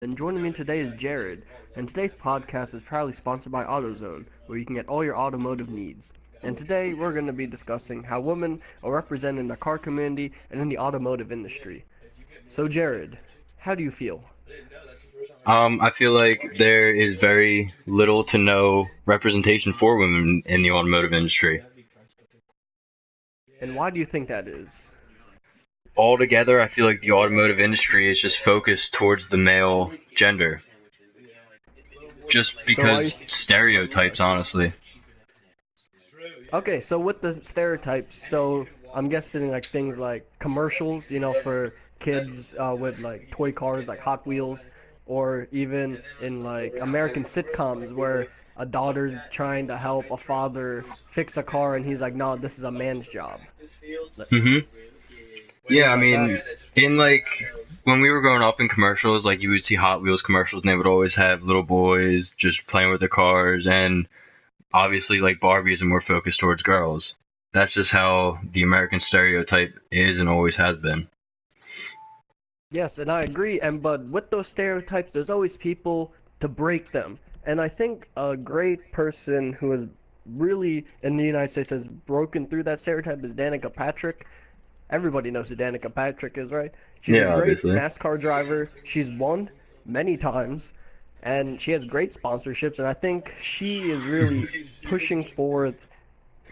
And joining me today is Jared, and today's podcast is proudly sponsored by AutoZone, where you can get all your automotive needs. And today we're going to be discussing how women are represented in the car community and in the automotive industry. So Jared, how do you feel? I feel like there is very little to no representation for women in the automotive industry. And why do you think that is? Altogether, I feel like the automotive industry is just focused towards the male gender. Just So are you because stereotypes, honestly. okay? So with the stereotypes, so I'm guessing like things like commercials, for kids with like toy cars like Hot Wheels, or even in like American sitcoms where a daughter's trying to help a father fix a car and he's like, no, this is a man's job. hmm Yeah, Things I like that. mean, in like when we were growing up in commercials, like you would see Hot Wheels commercials, and they would always have little boys just playing with their cars, and obviously like Barbies are more focused towards girls. That's just how the American stereotype is and always has been. Yes, and I agree. And but with those stereotypes, there's always people to break them. And I think a great person who has really in the United States has broken through that stereotype is Danica Patrick. Everybody knows who Danica Patrick is, right? She's a Yeah, great obviously. NASCAR driver. She's won many times, and she has great sponsorships. And I think she is really pushing forth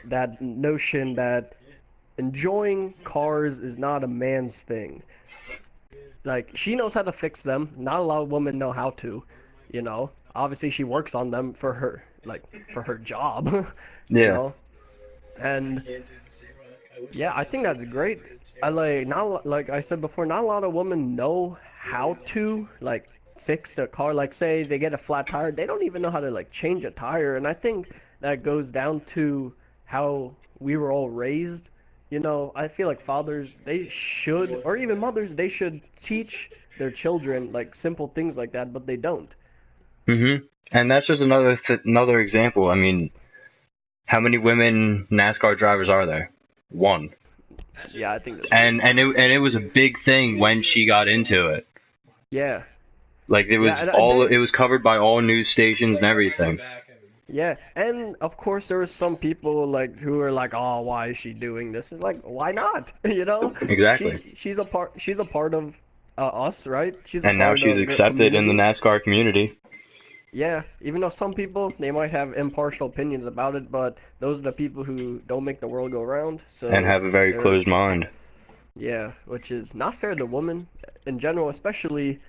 that notion that enjoying cars is not a man's thing. Like she knows how to fix them. Not a lot of women know how to, you know. Obviously, she works on them for her for her job, you Yeah. know. And yeah, I think that's great. I like not like I said before, not a lot of women know how to like fix a car. Like say they get a flat tire, they don't even know how to like change a tire. And I think that goes down to how we were all raised. I feel like fathers they should, or even mothers, they should teach their children like simple things like that, but they don't. And that's just another example. I mean, how many women NASCAR drivers are there? One. Yeah, I think there's And one. it was a big thing when she got into it. Yeah, Like yeah, and it then was covered by all news stations and everything. yeah, and of course there were some people like who are like, "Oh, why is she doing this?" It's like, why not? Exactly. She's a part of us, right? She's a And now part she's of the accepted in the community. NASCAR community Yeah, even though some people they might have impartial opinions about it, but those are the people who don't make the world go round. and So have a very they're closed mind. yeah, which is not fair to women in general, especially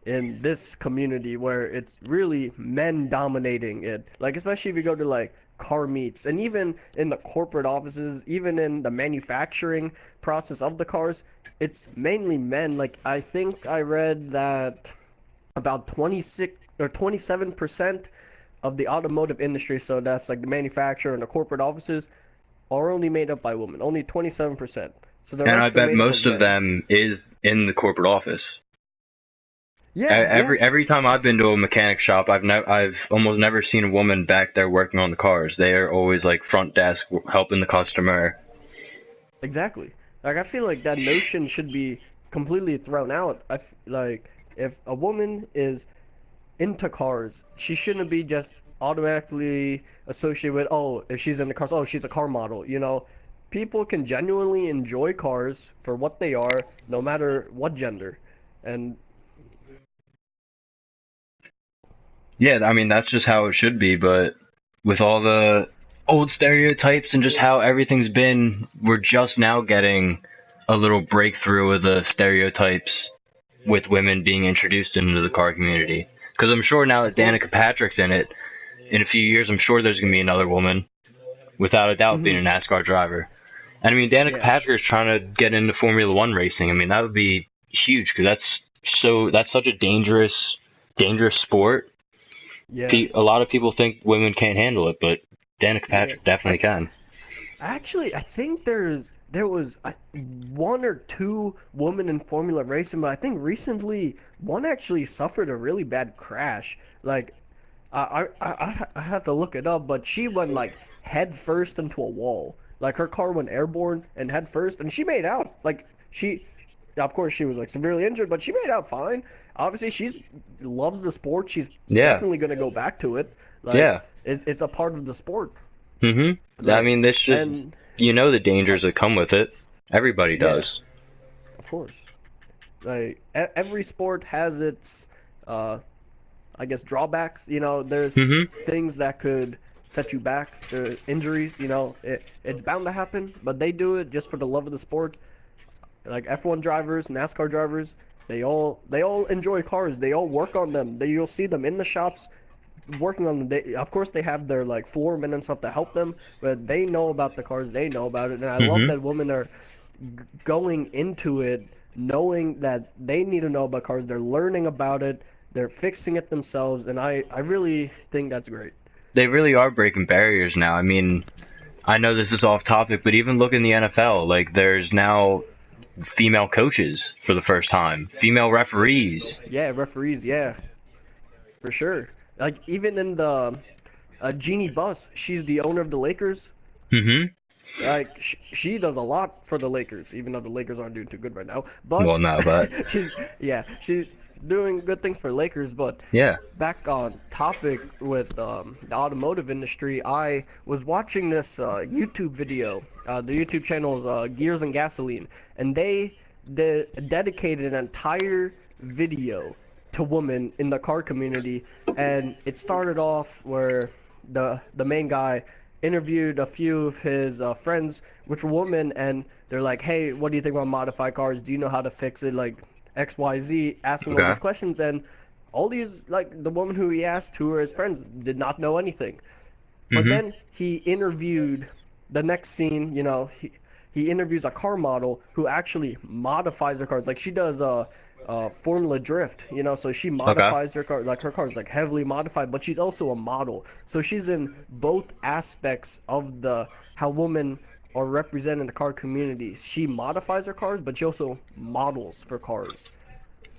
in this community where it's really men dominating it. Like, especially if you go to like car meets and even in the corporate offices, even in the manufacturing process of the cars, it's mainly men. Like, I think I read that about 26 or 27% of the automotive industry, so that's like the manufacturer and the corporate offices, are only made up by women. Only 27%. So the And I rest are bet made up of most of men. them is in the corporate office. Yeah, yeah, Every time I've been to a mechanic shop, I've almost never seen a woman back there working on the cars. They are always like front desk helping the customer. exactly. Like I feel like that notion should be completely thrown out. Like if a woman is into cars, she shouldn't be just automatically associated with, oh, if she's into cars, oh, she's a car model. People can genuinely enjoy cars for what they are, no matter what gender. And Yeah, I mean that's just how it should be, but with all the old stereotypes and just how everything's been, we're just now getting a little breakthrough with the stereotypes with women being introduced into the car community. Because I'm sure now of that course, Danica Patrick's in it, in a few years, I'm sure there's gonna be another woman, without a doubt, being hmm a NASCAR driver. And I mean, Danica yeah, Patrick is trying to get into Formula One racing. I mean, that would be huge because that's such a dangerous sport. yeah, A lot of people think women can't handle it, but Danica yeah. Patrick definitely can. Actually, I think there was one or two women in Formula racing, but I think recently one actually suffered a really bad crash. Like I have to look it up, but she went like head first into a wall. Like her car went airborne and head first, and she made out. Like of course, she was like severely injured, but she made out fine. obviously she's loves the sport. She's Yeah. definitely gonna go back to it. Like Yeah. it's a part of the sport. I Like mean, it's just, and you know, the dangers that come with it. Everybody yeah, does. of course. Like every sport has its uh I guess drawbacks. You know, there's hmm things that could set you back. There injuries. You know, it's bound to happen, but they do it just for the love of the sport. Like F1 drivers, NASCAR drivers, they all enjoy cars. They all work on them. You'll see them in the shops working on them. Of course, they have their like foremen and stuff to help them, but they know about the cars. They know about it, and I love hmm that women are going into it knowing that they need to know about cars. They're learning about it. They're fixing it themselves, and I really think that's great. They really are breaking barriers now. I mean, I know this is off topic, but even look in the NFL, like there's now female coaches for the first time, female referees. Yeah, referees, yeah, for sure. Like even in the Jeannie Buss, she's the owner of the Lakers. hmm Like she does a lot for the Lakers, even though the Lakers aren't doing too good right now. Well, But no, but she's she's doing good things for Lakers. But yeah. back on topic with the automotive industry, I was watching this YouTube video. The YouTube channel is Gears and Gasoline, and they dedicated an entire video to women in the car community. And it started off where the main guy interviewed a few of his friends, which were women, and they're like, "Hey, what do you think about modified cars? Do you know how to fix it?" Like XYZ, asking all Okay. these questions, and all these like the woman who he asked, who were his friends, did not know anything. But hmm then he interviewed the next scene. He interviews a car model who actually modifies her cars. Like she does Formula Drift. So she Okay. modifies her car. Like her car is like heavily modified, but she's also a model. So she's in both aspects of the how women are represented in the car community. She modifies her cars, but she also models for cars.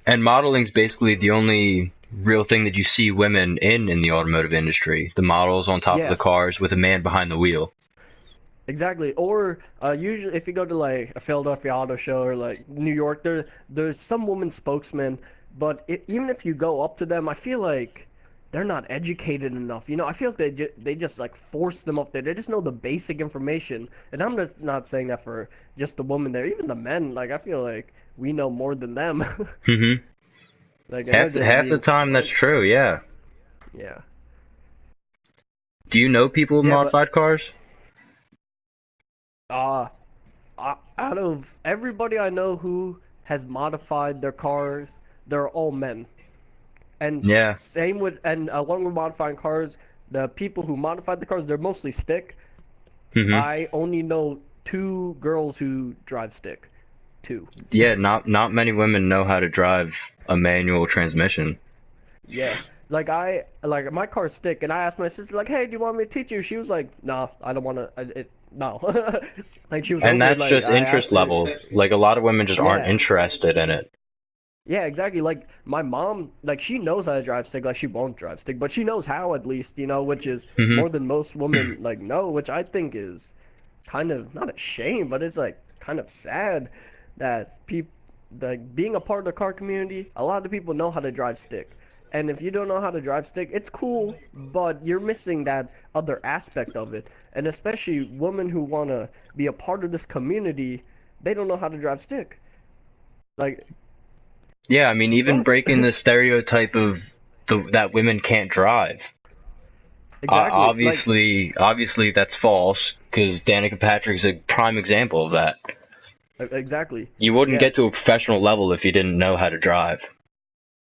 And modeling's basically the only real thing that you see women in the automotive industry. The models on top of the Yeah. cars with a man behind the wheel. Exactly. Or usually, if you go to like a Philadelphia Auto Show or like New York, there's some woman spokesman. But even if you go up to them, I feel like they're not educated enough. I feel like they just like force them up there. They just know the basic information. And I'm just not saying that for just the woman there. Even the men, like I feel like we know more than them. hmm Like, and they're Half just half the being time that's true. Yeah. yeah, Do you know people with yeah. But modified cars? uh, out of everybody I know who has modified their cars, they're all men. And Yeah. same with, and along with modifying cars, the people who modified the cars, they're mostly stick. hmm I only know two girls who drive stick. Two. Yeah. Not many women know how to drive a manual transmission. Yeah. Like my car's stick, and I asked my sister, like, "Hey, do you want me to teach you?" She was like, "No, I don't want to. No." Like she was And over it. that's Like just I interest asked her. level. Like a lot of women just aren't Yeah. interested in it. Yeah, exactly. Like my mom, like she knows how to drive stick. Like she won't drive stick, but she knows how at least, which is hmm more than most women like know, which I think is kind of not a shame, but it's like kind of sad that people like being a part of the car community, a lot of people know how to drive stick. And if you don't know how to drive stick, it's cool, but you're missing that other aspect of it. And especially women who want to be a part of this community, they don't know how to drive stick. Like Yeah, I mean, it even sucks. breaking the stereotype of that women can't drive. Exactly. Like Obviously, that's false because Danica Patrick's a prime example of that. exactly. You wouldn't Yeah, get to a professional level if you didn't know how to drive.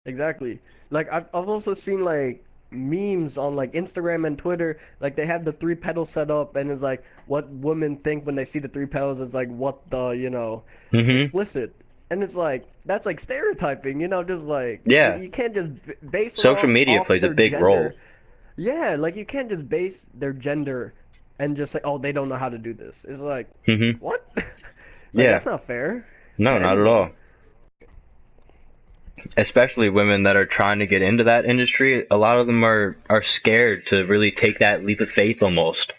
exactly. Like I've also seen like memes on like Instagram and Twitter, like they have the three pedals set up and it's like what women think when they see the three pedals is like what the, hmm explicit. And it's like that's like stereotyping, just like Yeah, you can't just base it social media off plays a their big role. gender. Yeah, like you can't just base their gender and just say, "Oh, they don't know how to do this." It's like, hmm what? Like Yeah, that's not fair to no, not at anyone. all. Especially women that are trying to get into that industry, a lot of them are scared to really take that leap of faith almost.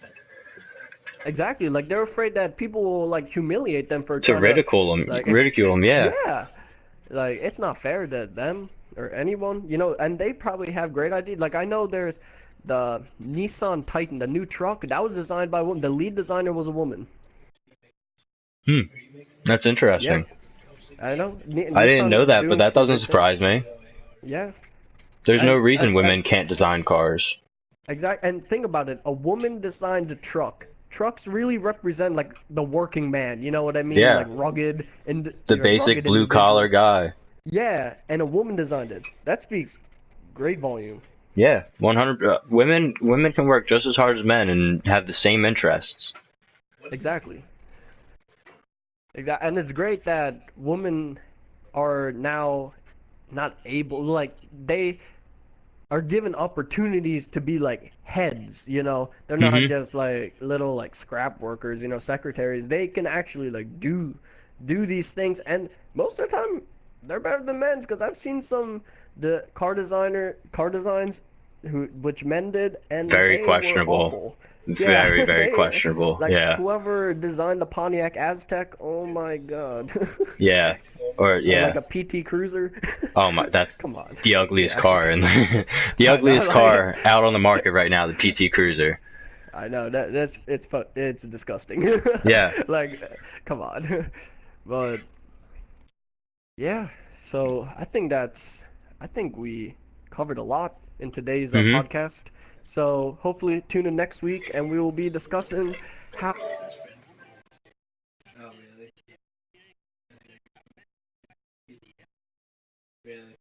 Exactly. Like they're afraid that people will like humiliate them for To trying to ridicule them, like ridicule them, yeah. yeah. Like it's not fair to them. or anyone, you know, and they probably have great ideas. Like I know there's the Nissan Titan, the new truck, that was designed by a woman. The lead designer was a woman. Hmm. That's Yeah, interesting. I know. I didn't Nissan know is that, but doing that some doesn't great things. surprise me. Yeah, There's no and reason women can't design cars. and think about it. A woman designed a truck. Trucks really represent like the working man. You know what I mean? Like Yeah, rugged and the basic rugged blue collar individual. guy. Yeah, and a woman designed it. That speaks great volume. Yeah, 100. Women can work just as hard as men and have the same interests. Exactly. Exactly. And it's great that women are now not able, like, they are given opportunities to be like heads, you know. They're not Hmm. just like little like scrap workers, you know, secretaries. They can actually like do these things, and most of the time they're better than men's because I've seen some the car designs which men did, and Very they were questionable. awful. Yeah, Very, very they questionable. like Yeah. whoever designed the Pontiac Aztec, oh my God. Yeah. Or Or like yeah. a PT Cruiser. Oh my, that's Come on. the ugliest Yeah. car and the I know, ugliest like car out on the market right now, the PT Cruiser. I know it's disgusting. Yeah. Like, come on. But yeah, so I think we covered a lot in today's Hmm. podcast. So hopefully tune in next week and we will be discussing how Oh, really? Really?